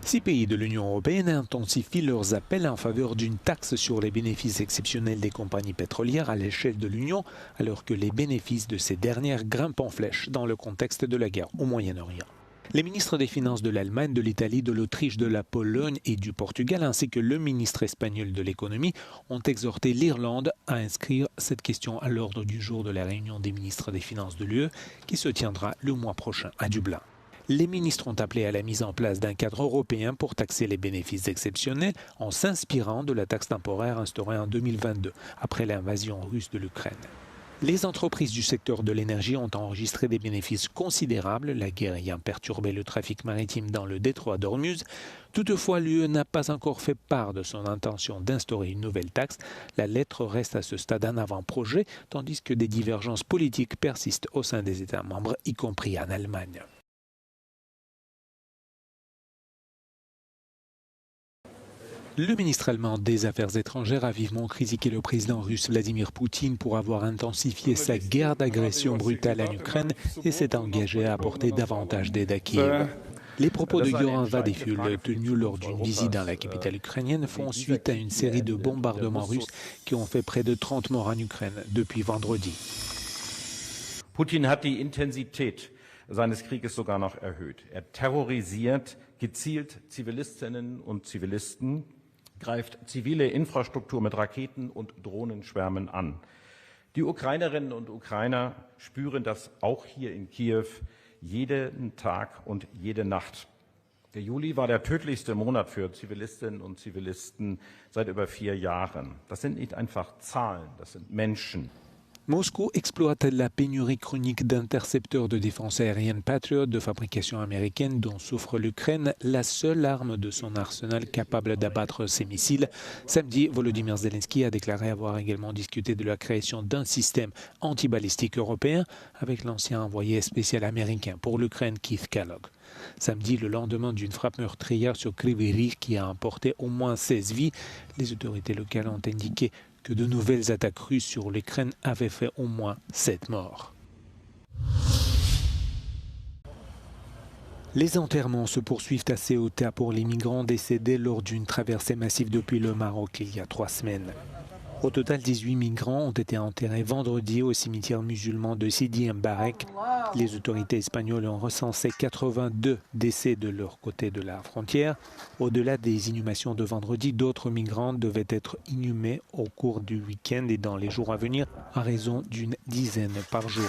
6 pays de l'Union européenne intensifient leurs appels en faveur d'une taxe sur les bénéfices exceptionnels des compagnies pétrolières à l'échelle de l'Union, alors que les bénéfices de ces dernières grimpent en flèche dans le contexte de la guerre au Moyen-Orient. Les ministres des Finances de l'Allemagne, de l'Italie, de l'Autriche, de la Pologne et du Portugal, ainsi que le ministre espagnol de l'économie, ont exhorté l'Irlande à inscrire cette question à l'ordre du jour de la réunion des ministres des Finances de l'UE, qui se tiendra le mois prochain à Dublin. Les ministres ont appelé à la mise en place d'un cadre européen pour taxer les bénéfices exceptionnels en s'inspirant de la taxe temporaire instaurée en 2022, après l'invasion russe de l'Ukraine. Les entreprises du secteur de l'énergie ont enregistré des bénéfices considérables, la guerre ayant perturbé le trafic maritime dans le détroit d'Ormuz. Toutefois, l'UE n'a pas encore fait part de son intention d'instaurer une nouvelle taxe. La lettre reste à ce stade un avant-projet, tandis que des divergences politiques persistent au sein des États membres, y compris en Allemagne. Le ministre allemand des Affaires étrangères a vivement critiqué le président russe Vladimir Poutine pour avoir intensifié sa guerre d'agression brutale en Ukraine et s'est engagé à apporter davantage d'aide à Kiev. Les propos de Yoram Vadeful tenus lors d'une visite dans la capitale ukrainienne font suite à une série de bombardements russes qui ont fait près de 30 morts en Ukraine depuis vendredi. Putin hat die Intensität seines Krieges sogar noch erhöht. Terrorisiert gezielt Zivilistinnen und Zivilisten, greift zivile Infrastruktur mit Raketen und Drohnenschwärmen an. Die Ukrainerinnen und Ukrainer spüren das auch hier in Kiew jeden Tag und jede Nacht. Der Juli war der tödlichste Monat für Zivilistinnen und Zivilisten seit über 4 Jahren. Das sind nicht einfach Zahlen, das sind Menschen. Moscou exploite la pénurie chronique d'intercepteurs de défense aérienne Patriot de fabrication américaine dont souffre l'Ukraine, la seule arme de son arsenal capable d'abattre ces missiles. Samedi, Volodymyr Zelensky a déclaré avoir également discuté de la création d'un système antibalistique européen avec l'ancien envoyé spécial américain pour l'Ukraine, Keith Kellogg. Samedi, le lendemain d'une frappe meurtrière sur Kryvyi Rih qui a emporté au moins 16 vies, les autorités locales ont indiqué que de nouvelles attaques russes sur l'Ukraine avaient fait au moins 7 morts. Les enterrements se poursuivent à Ceuta pour les migrants décédés lors d'une traversée massive depuis le Maroc il y a 3 semaines. Au total, 18 migrants ont été enterrés vendredi au cimetière musulman de Sidi Mbarek. Les autorités espagnoles ont recensé 82 décès de leur côté de la frontière. Au-delà des inhumations de vendredi, d'autres migrants devaient être inhumés au cours du week-end et dans les jours à venir, à raison d'une dizaine par jour.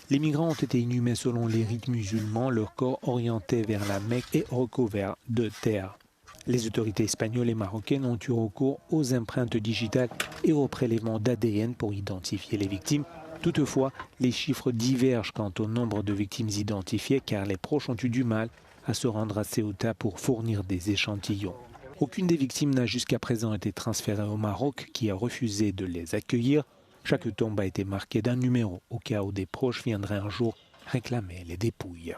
Les migrants ont été inhumés selon les rites musulmans, leur corps orienté vers la Mecque et recouvert de terre. Les autorités espagnoles et marocaines ont eu recours aux empreintes digitales et aux prélèvements d'ADN pour identifier les victimes. Toutefois, les chiffres divergent quant au nombre de victimes identifiées car les proches ont eu du mal à se rendre à Ceuta pour fournir des échantillons. Aucune des victimes n'a jusqu'à présent été transférée au Maroc qui a refusé de les accueillir. Chaque tombe a été marquée d'un numéro au cas où des proches viendraient un jour réclamer les dépouilles.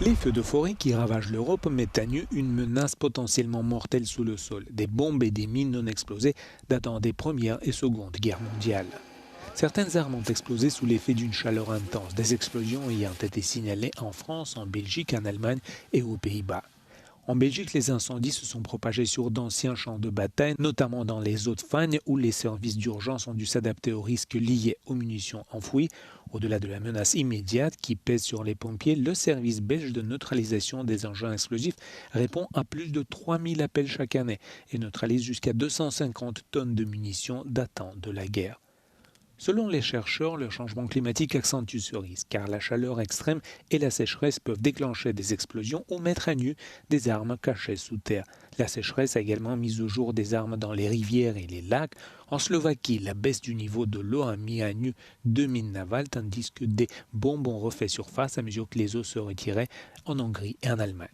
Les feux de forêt qui ravagent l'Europe mettent à nu une menace potentiellement mortelle sous le sol. Des bombes et des mines non explosées datant des Première et Seconde Guerres mondiales. Certaines armes ont explosé sous l'effet d'une chaleur intense, des explosions ayant été signalées en France, en Belgique, en Allemagne et aux Pays-Bas. En Belgique, les incendies se sont propagés sur d'anciens champs de bataille, notamment dans les Hauts-de-Fagne, où les services d'urgence ont dû s'adapter aux risques liés aux munitions enfouies. Au-delà de la menace immédiate qui pèse sur les pompiers, le service belge de neutralisation des engins explosifs répond à plus de 3000 appels chaque année et neutralise jusqu'à 250 tonnes de munitions datant de la guerre. Selon les chercheurs, le changement climatique accentue ce risque, car la chaleur extrême et la sécheresse peuvent déclencher des explosions ou mettre à nu des armes cachées sous terre. La sécheresse a également mis au jour des armes dans les rivières et les lacs. En Slovaquie, la baisse du niveau de l'eau a mis à nu 2 mines navales, tandis que des bombes ont refait surface à mesure que les eaux se retiraient en Hongrie et en Allemagne.